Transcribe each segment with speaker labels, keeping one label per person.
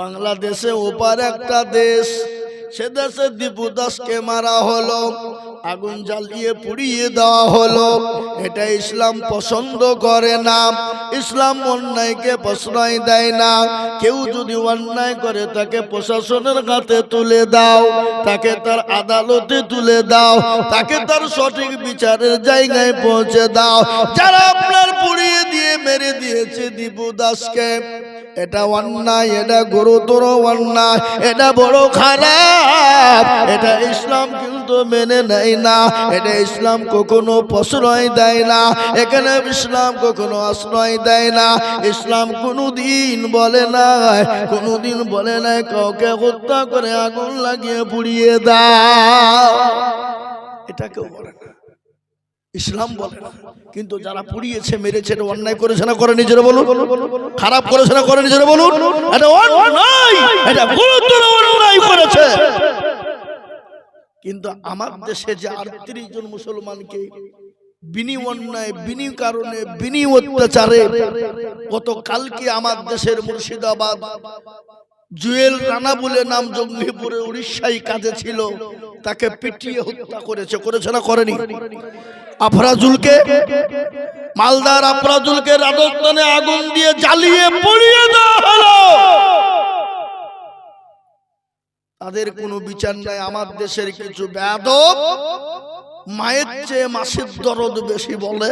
Speaker 1: বাংলাদেশে ওপার একটা দেশ, সে দেশে দীপু দাসকে মারা হলো, আগুন জ্বালিয়ে পুড়িয়ে দেওয়া হলো। এটা ইসলাম পছন্দ করে না। ইসলাম অন্যায়কে প্রশ্রয় দেয় না। কেউ যদি অন্যায় করে তাকে প্রশাসনের হাতে তুলে দাও, তাকে তার আদালতে তুলে দাও, তাকে তার সঠিক বিচারের জায়গায় পৌঁছে দাও। যারা আপনার পুড়িয়ে দিয়ে মেরে দিয়েছে দীপু দাসকে, এটা অন্যায়, এটা গুরুতর অন্যায়, এটা বড় খারাপ। এটা ইসলাম কিন্তু মেনে নেয় না। এটা ইসলাম কখনো প্রশ্রয় দেয় না। এখানে ইসলাম কখনো আশ্রয় দেয় না। ইসলাম কোনোদিন বলে নাই, কোনোদিন বলে নাই কাউকে হত্যা করে আগুন লাগিয়ে পুড়িয়ে দাও। এটা কেউ বলে না, ইসলাম বলে না। কিন্তু যারা পুড়িয়েছে মেরেছে, এটা অন্যায় করেছে না করে নিজেরা বলুন? খারাপ করেছে না করে নিজেরা বলুন? এটা অন্যায়, এটা গুরুতর অন্যায় করেছে। কিন্তু আমার দেশে যে 38 জন মুসলমানকে বিনি অন্যায়, বিনি কারণে, বিনি অত্যাচারে, গত কালকে আমার দেশের মুর্শিদাবাদ জুয়েল রানা বলে নাম, জঙ্গিপুরে উড়িষ্যায় কাজে ছিল, তাকে পিটিয়ে হত্যা করেছে। করেছে না করেনি? আফরাজুলকে, মালদার আফরাজুলকে রাজস্থানে আগুন দিয়ে জ্বালিয়ে পুড়িয়ে দেওয়া হলো। তাদের কোনো বিচার নাই। আমার দেশের কিছু বেয়াদব মায়ের চেয়ে মাসির দরদ বেশি বলে,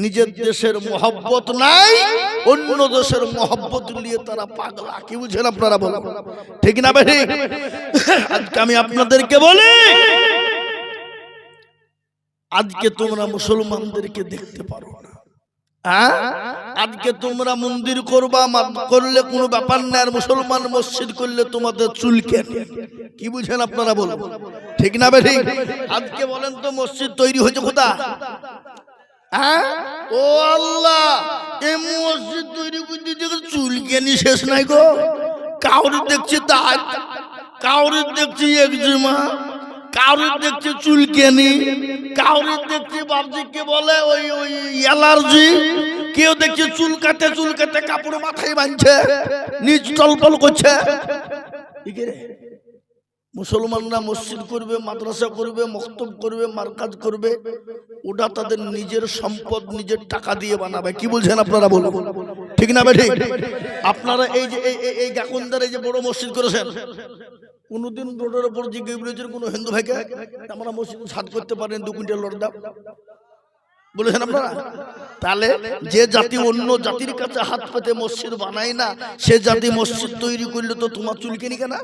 Speaker 1: নিজের দেশের মহব্বত নাই, অন্য দেশের মহব্বত নিয়ে তারা পাগলা। কি বুঝেন আপনারা? বলেন ঠিক না ভাই? আজকে আমি আপনাদেরকে বলি, আজকে তোমরা মুসলমানদেরকে দেখতে পারো না। আজকে তোমরা মন্দির করবা, করলে কোনো ব্যাপার না, আর মুসলমান মসজিদ করলে তোমাদের চুলকে। কি বুঝেন আপনারা? বলুন ঠিক না ভাই? আজকে বলেন তো, মসজিদ তৈরি হয়েছে কোথা? ও আল্লাহ, এই মসজিদ তৈরি করতে চুলকেনি শেষ নাই গো। কাউরি দেখছি দাঁত, কাউরি দেখছি একজিমা, কাউরি দেখছি চুলকেনি, কাউরি দেখছি বাবজিকে বলে ওই ওই অ্যালার্জি, কেউ দেখছি চুলকাতে চুলকাতে কাপড় মাথায় বাঁধছে, নিজ টলপল করছে। মুসলমানরা মসজিদ করবে, মাদ্রাসা করবে, মক্তব করবে, মারকাজ করবে, ওটা তাদের নিজের সম্পদ, নিজের টাকা দিয়ে বানাবে। কি বলছেন আপনারা? বলুন ঠিক না ভাই? আপনারা এই যে এই গাকুন্দার এই যে বড় মসজিদ করেছেন, কোনদিন রোডের উপর জিজ্ঞেস করেছেন কোন হিন্দু ভাইকে আমরা মসজিদ ছাদ করতে পারেন 2 কুইন্টাল লড় দাও? বলেছেন আপনারা? তাহলে যে জাতি অন্য জাতির কাছে হাত পেতে মসজিদ বানায় না, সে জাতি মসজিদ তৈরি করলে তো তোমার চুলকেনি কেন?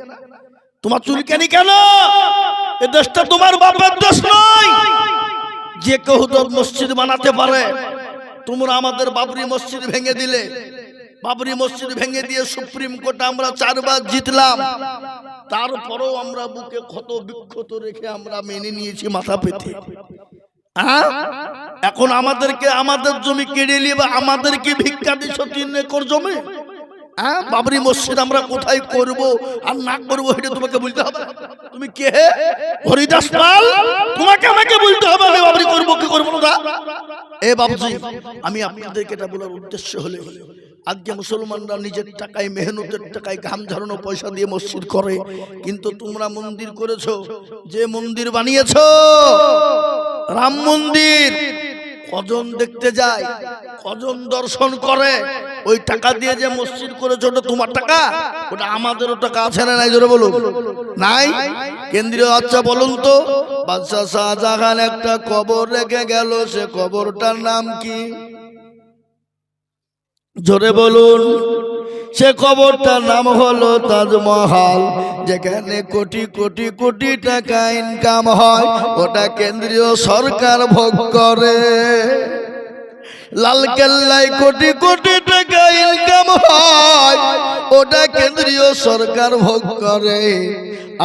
Speaker 1: তোমার চুলকেনি কেন? এ দেশটা তোমার বাপের দেশ নয়। যে কেউ তো মসজিদ বানাতে পারে। তোমরা আমাদের বাবরি মসজিদ ভেঙে দিলে, বাবরি মসজিদ ভেঙে দিয়ে সুপ্রিম কোর্টে আমরা 4 বার জিতলাম, তারপরেও আমরা বুকে ক্ষত বিক্ষত রেখে আমরা মেনে নিয়েছি মাথা পেতে। এখন আমাদেরকে, আমাদের জমি কেড়ে নিয়ে আমাদেরকে ভিক্ষা দিচ্ছ 3 একর জমি। বাবরি মসজিদ আমরা কোথায় করব আর না করব এটা তোমাকে বলতে হবে। তুমি কে? হরিদাস পাল? তোমাকে আমাকে বলতে হবে আমি বাবরি করব কি করব না। এ বাবুজি, আমি আপনাদেরকে এটা বলার উদ্দেশ্য হলো, আজকে মুসলমানরা নিজের টাকায়, মেহনতের টাকায়, ঘাম ঝরানো পয়সা দিয়ে মসজিদ করে, কিন্তু তোমরা মন্দির করেছো। যে মন্দির বানিয়েছো, রাম মন্দির, কজন দেখতে যায়, কজন দর্শন করে? ওই টাকা দিয়ে যে মসজিদ করেছো ওটা তোমার টাকা? ওটা আমাদেরও টাকা আছে না নাই? জোরে বলুন। নাই? কেন্দ্রীয়। আচ্ছা বলুন তো, বাদশাহ শাহজাহান একটা কবর রেখে গেল, সে কবরটার নাম কি? জোরে বলুন। সে কবরটার নাম হলো তাজমহল, যেখানে কোটি কোটি কোটি টাকা ইনকাম হয়, ওটা কেন্দ্রীয় সরকার ভোগ করে। লালকেল্লায় কোটি কোটি টাকা ইনকাম হয়, ওটা কেন্দ্রীয় সরকার ভোগ করে।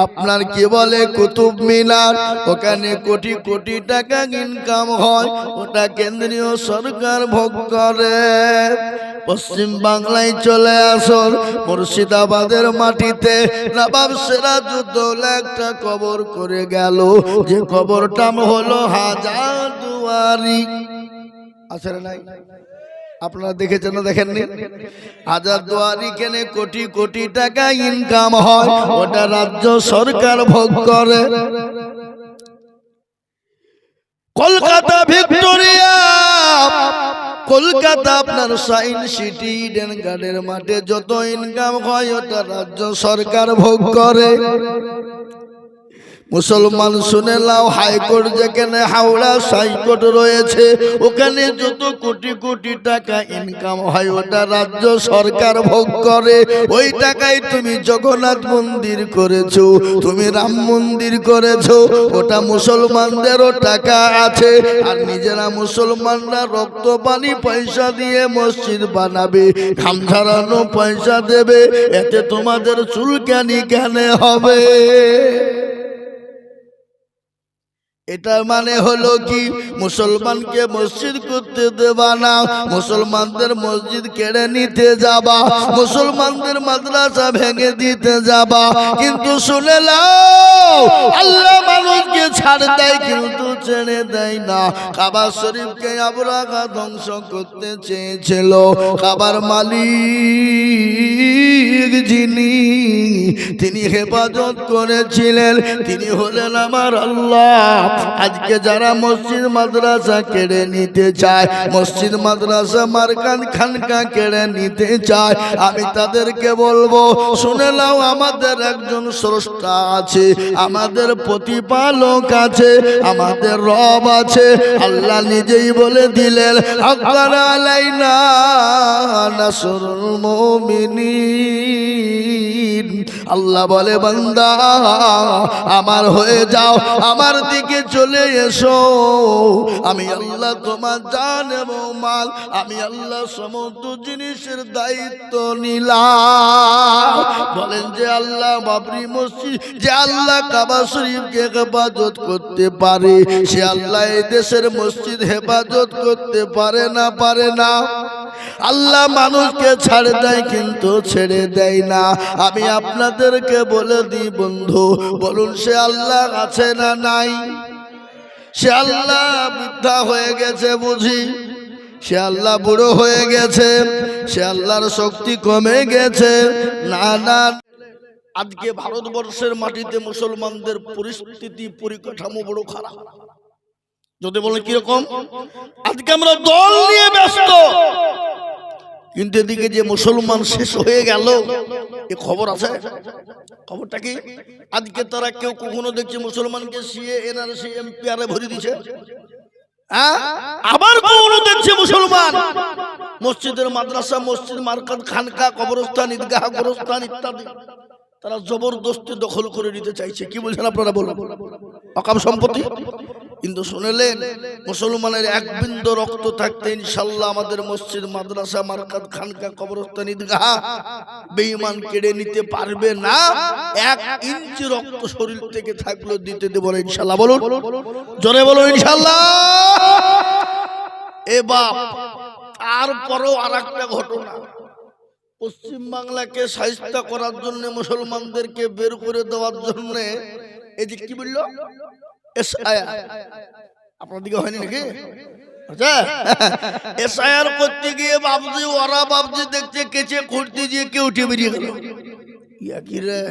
Speaker 1: আপনার কি বলে কুতুব মিনার, ওখানে কোটি কোটি টাকা ইনকাম হয়, ওটা কেন্দ্রীয় সরকার ভোগ করে। পশ্চিম বাংলায় চলে আসুন, মুর্শিদাবাদের মাটিতে নবাব সিরাজউদ্দৌলা একটা কবর করে গেল, যে কবরটা হলো হাজারদুয়ারি। আছে না নাই? আপনারা দেখেছেন না দেখেননি? হাজারদুয়ারি কেনে কোটি কোটি টাকা ইনকাম হয়, ওটা রাজ্য সরকার ভোগ করে। কলকাতা ভিক্টোরিয়া, কলকাতা আপনার সাইন সিটি ইডেন গার্ডের মাঠে যত ইনকাম হয় ওটা রাজ্য সরকার ভোগ করে। মুসলমান শুনে নাও, হাইকোর্ট যেখানে হাওড়া হাইকোর্ট রয়েছে, ওখানে যত কোটি কোটি টাকা ইনকাম হয় ওটা রাজ্য সরকার ভোগ করে। ওই টাকায় তুমি জগন্নাথ মন্দির করেছো, তুমি রাম মন্দির করেছো, ওটা মুসলমানদেরও টাকা আছে। আর নিজেরা মুসলমানরা রক্ত পানি পয়সা দিয়ে মসজিদ বানাবে, ঘাম ঝরানো পয়সা দেবে, এতে তোমাদের চুলকানি কেন হবে? এটার মানে হলো কি, মুসলমানকে মসজিদ করতে দেবা না, মুসলমানদের মসজিদ কেড়ে নিতে যাবা, মুসলমানদের মাদ্রাসা ভেঙে দিতে যাবা। কিন্তু শুনে নাও, আল্লাহ মানুষকে ছাড় দেয় কিন্তু ছেড়ে দেয় না। কাবা শরীফকে আবরাহা ধ্বংস করতে চেয়েছিল, কাবার মালিক যিনি, তিনি হেফাজত করেছিলেন, তিনি হলেন আমার আল্লাহ। আজকে যারা মসজিদ মাদ্রাসা কেড়ে নিতে চায়, মসজিদ মাদ্রাসা মারকান খানকা কেড়ে নিতে চায়, আমি তাদেরকে বলবো, শুনে নাও, আমাদের একজন স্রষ্টা আছে, আমাদের প্রতিপালক আছে, আমাদের রব আছে। আল্লাহ নিজেই বলে দিলেন, আল্লাহ আলাইনা নাসরুল মুমিনিন। আল্লাহ বলে, বান্দা আমার হয়ে যাও, আমার দিকে চলে এসো, আমি আল্লাহ তোমার জান এবং মাল, আমি আল্লাহ সমস্ত জিনিসের দায়িত্ব নিলাম। বলেন যে আল্লাহ বাবরি মসজিদ, যে আল্লাহ কাবা শরীফকে হেফাজত করতে পারে, সে আল্লাহ এই দেশের মসজিদ হেফাজত করতে পারে না? পারে না? আল্লাহ মানুষকে ছাড়ে দেয় কিন্তু ছেড়ে দেয় না। আমি আপনাদেরকে বলে দিই বন্ধু, বলুন সে আল্লাহ আছে না নাই? সে আল্লাহ বৃদ্ধা হয়ে গেছে বুঝি? সে আল্লাহ বুড়ো হয়ে গেছে? সে আল্লাহর শক্তি কমে গেছে? না না। আজকে ভারতবর্ষের মাটিতে মুসলমানদের পরিস্থিতি পরিকাঠামো বড় খারাপ। যদি বলেন কিরকম, আজকে আমরা দল নিয়ে ব্যস্ত, কিন্তু এদিকে যে মুসলমান শেষ হয়ে গেল এ খবর আছে? খবরটা কি? আজকে তারা কেউ কখনো দেখছে মুসলমানকে সিএ এনআরসি এমপিআর ভরে দিছে? আবার কখনো দেখছে মুসলমান মসজিদের মাদ্রাসা, মসজিদ, মারকাত, খানকা, কবরস্থান, ঈদগাহ, গোরস্থান ইত্যাদি তারা জবরদস্তি দখল করে নিতে চাইছে? কি বলছেন আপনারা বলুন? অকাম সম্পত্তি। কিন্তু শুনলেন, মুসলমানের এক বিন্দু রক্ত থাকতে ইনশাআল্লাহ আমাদের মসজিদ, মাদ্রাসা, মারকাত, খানকা, কবরস্থান, ঈদগাহ বেঈমান কেড়ে নিতে পারবে না। 1 ইঞ্চি রক্ত শরীর থেকে থাকলেও দিতে দেব না ইনশাআল্লাহ। বলুন, জোরে বলুন ইনশাআল্লাহ। এ বাপ, তারপরও আরেকটা ঘটনা, পশ্চিম বাংলাকে শায়েস্তা করার জন্য, মুসলমানদেরকে বের করে দেওয়ার জন্য, এই যে কি বললো এসআইআর, আপনার দিকে হয়নি নাকি? এসআইআর করতে গিয়ে বাবজি, ওরা বাবজি দেখছে কেচে খুঁড়তে গিয়ে কেউ উঠে বেরিয়ে গেল। ইয়া কি রে?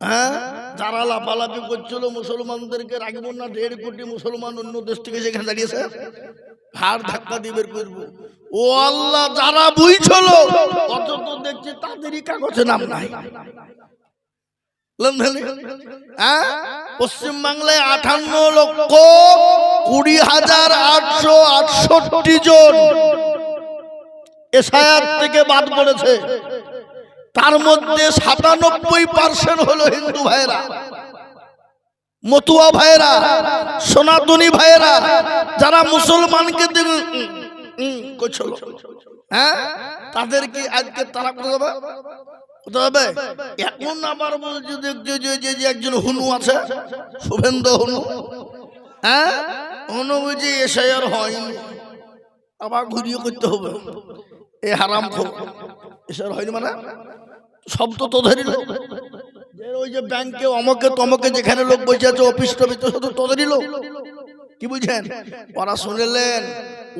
Speaker 1: হ্যাঁ, যারা লাফালাফি করছিল মুসলমানদেরকে রাখবো না, 1.5 কোটি মুসলমান অন্য দেশ থেকে সেখানে দাঁড়িয়েছে, হাড় ধাক্কা দিয়ে বের করবো। ও আল্লাহ, যারা বুঝছিল অথচ দেখছি তাদেরই কাগজে নাম নাই। পশ্চিম বাংলায় 58,20,868 জন এসআইআর থেকে বাদ পড়েছে। তার মধ্যে 97% হলো হিন্দু ভাইরা, মতুয়া ভাইরা, সনাতনী ভাইরা, যারা মুসলমানকে করছিল, হ্যাঁ, তাদেরকে আজকে তারা কোথায়? এখন আবার বলছে দেখছে যে একজন হুনু আছে, শুভেন্দু হুনু, হ্যাঁ, হুনু বুঝি এসআইআর হয়নি, আবার ঘুরিয়ে করতে হবে। এ হারাম খোর, এসআইআর হয়নি মানে সব তো তোদেরই লোক। ওই যে ব্যাংকে অমকে তমকে যেখানে লোক বসে আছে, অফিস টফিস তো তোদেরই লোক। কি বুঝছেন? ওরা শুনলেন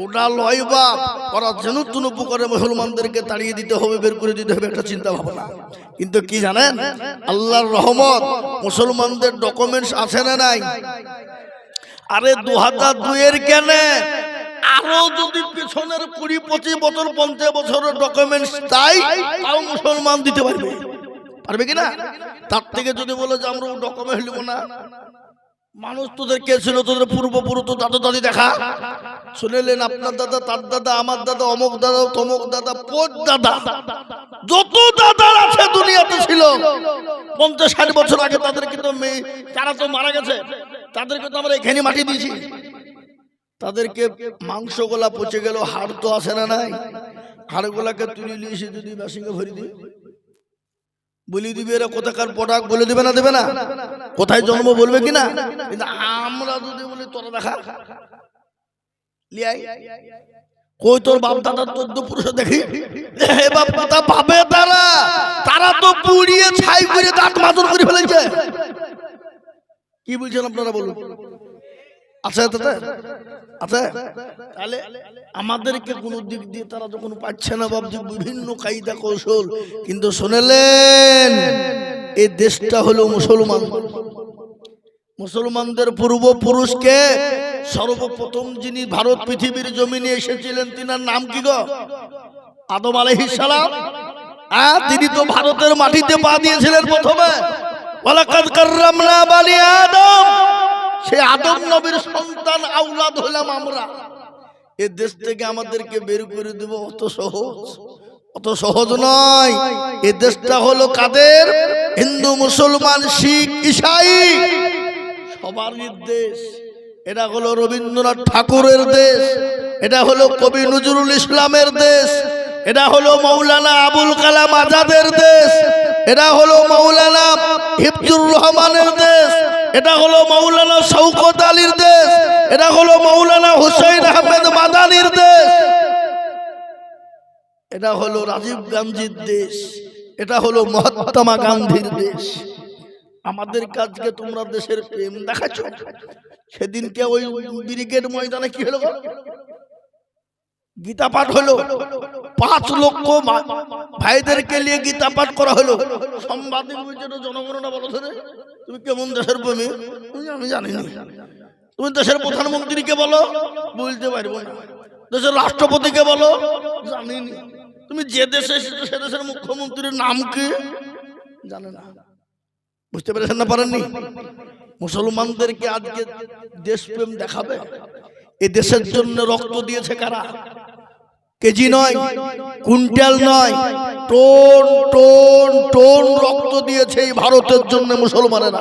Speaker 1: ওটা লয় বাপ, ওরা যেন তুন উপকারে মুসলমানদেরকে তাড়িয়ে দিতে হবে, বের করে দিতে হবে, একটা চিন্তা ভাবনা। কিন্তু কি জানেন, আল্লাহর রহমত, মুসলমানদের ডকুমেন্টস আছে না নাই? আরে 2002 কেন, আরো যদি পেছনের 20-25 বছর 50 বছরের ডকুমেন্টস তাই তাও মুসলমান দিতে পারবে, পারবে কিনা? তার থেকে যদি বলে যে আমরা ডকুমেন্ট নিব না, মানুষ তোদের কে ছিল, তোদের পূর্বপুরুষ তো দাদা দাদি দেখা শুনেলেন, আপনার দাদা, তার দাদা, আমার দাদা, অমুক দাদা, তমুক দাদা, পোত দাদা, যত দাদা আছে দুনিয়াতে ছিল 50-60 বছর আগে, তাদেরকে তো তারা তো মারা গেছে, তাদেরকে তো আমরা এখানে মাটি দিয়েছি। তাদেরকে মাংস গোলা পচে গেল, হাড় তো আসে না নাই, হাড় গোলাকে তুলে নিয়ে এসে যদি মেশিনে ভরি দিই, বলে দিবে এরা কোথাকার প্রোডাক্ট, বলে দিবে না, দেবে না, কোথায় জন্ম বলবে কিনা। কিন্তু আমরা যদি বলি তোরা দেখা লিয়াই, কই তোর বাপ দাদার 14 পুরুষ দেখি, বাপ দাদা পাবে তারা, তারা তো পুড়িয়ে ছাই করে দাঁত মাদুর করে ফেলেছে। কি বলছেন আপনারা বলুন, আছে তাতে আছে? তাহলে আমাদেরকে কোন দিক দিয়ে তারা যখন পাচ্ছে না বাবজি, বিভিন্ন কায়দা কৌশল, কিন্তু শুনেলেন এই দেশটা হলো মুসলমান, মুসলমানদের পূর্বপুরুষকে সর্বপ্রথম যিনি ভারত পৃথিবীর জমিনে এসেছিলেন, তিনার নাম কি গো? আদম আলাইহিস সালাম। তিনি তো ভারতের মাটিতে পা দিয়েছিলেন প্রথমে, ওয়ালাকাদ কাররামনা বানি আদম, সেই আদম নবীর সন্তান আওলাদ হলাম আমরা। এই দেশ থেকে আমাদেরকে বের করে দেব অত সহজ, অত সহজ নয়। এই দেশটা হলো কাদের? হিন্দু, মুসলমান, শিখ, ঈসাই, সবারই দেশ। এটা হলো রবীন্দ্রনাথ ঠাকুরের দেশ, এটা হলো কবি নজরুল ইসলামের দেশ, এটা হলো মৌলানা আবুল কালাম আজাদের দেশ, এটা হলো মৌলানা হিফজুর রহমানের দেশ, এটা হলো মৌলানা শওকত আলীর দেশ, এটা হলো মৌলানা হুসাইন আহমেদ মাদানির দেশ, এটা হলো রাজীব গান্ধীর দেশ, এটা হলো মহাত্মা গান্ধীর দেশ। আমাদের কাজকে তোমরা দেশের প্রেম দেখাচ্ছ। সেদিনকে ওই ব্রিগেড ময়দানে কি হলো? গীতা পাঠ হলো, 5 লক্ষ ভাইদেরকে নিয়ে গীতা পাঠ করা হলো। সাংবাদিক বলছিল জনগণনা বলো ধরে তুমি কেমন দেশের প্রেমী, আমি জানি না। তুমি দেশের প্রধানমন্ত্রীকে বলো, বলতে পারবো না। দেশের রাষ্ট্রপতিকে বলো, জানি না। তুমি যে দেশে এসেছো সে দেশের মুখ্যমন্ত্রীর নাম কি জানে না। বুঝতে পেরেছেন না পারেননি? মুসলমানদেরকে আজকে দেশপ্রেম দেখাবে। এই দেশের জন্য রক্ত দিয়েছে কারা? কেজি নয়, কুইন্টাল নয়, টন টন টন রক্ত দিয়েছে এই ভারতের জন্য মুসলমানেরা।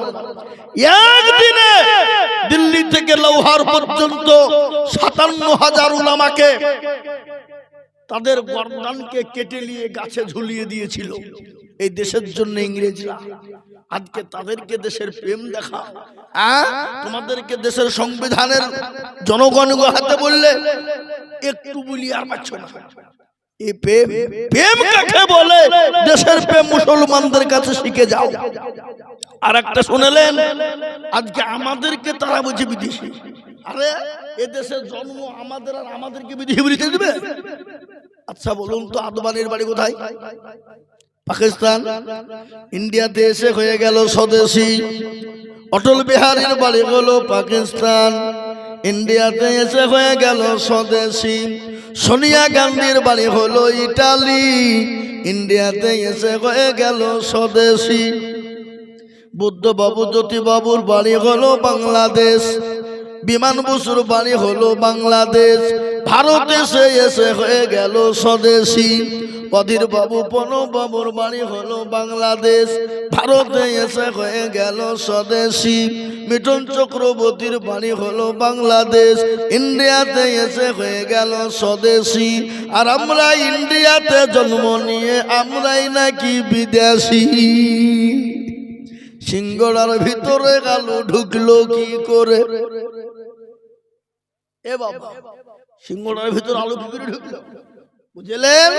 Speaker 1: একদিনে দিল্লি থেকে লাহোর পর্যন্ত 57,000 উলামাকে তাদের গর্দানকে কেটে নিয়ে গাছে ঝুলিয়ে দিয়েছিল এই দেশের জন্য ইংরেজরা। আজকে তাদেরকে দেশের প্রেম দেখা, তোমাদেরকে দেশের সংবিধানের জনগণ হাতে বললে একটু বলি আর পাচ্ছ না। এই প্রেম, প্রেম কাকে বলে? দেশের প্রেম মুসলমানদের কাছে শিখে যাও। আর একটা শুনেলেন, আজকে আমাদেরকে তারা বুঝে বিদেশি। আরে এ দেশের জন্ম আমাদের, আর আমাদেরকে বিদেশি বলতে দিবে? আচ্ছা বলুন তো, আদবানির বাড়ি কোথায়? পাকিস্তান। ইন্ডিয়াতে এসে হয়ে গেল স্বদেশী। অটল বিহারীর বাড়ি হলো পাকিস্তান, ইন্ডিয়াতে এসে হয়ে গেল স্বদেশী। সোনিয়া গান্ধীর বাড়ি হলো ইটালি, ইন্ডিয়াতে এসে হয়ে গেল স্বদেশী। বুদ্ধ বাবু, জ্যোতি বাবুর বাড়ি হলো বাংলাদেশ, বিমান বসুর বাড়ি হলো বাংলাদেশ, ভারতে এসে হয়ে গেল স্বদেশী। অধীর বাবু, প্রণব বাবুর বাড়ি হলো বাংলাদেশ, ভারতে এসে হয়ে গেল স্বদেশী। মিঠুন চক্রবর্তীর বাড়ি হলো বাংলাদেশ, ইন্ডিয়াতে এসে হয়ে গেল স্বদেশী। আর আমরা ইন্ডিয়াতে জন্ম নিয়ে আমরাই নাকি বিদেশি। সিঙ্গড়ার ভিতরে গেল ঢুকলো কি করে? এ বাবা, সিঙ্গড়ার ভিতরে আলু কি করে ঢুকলো? বুঝলেন?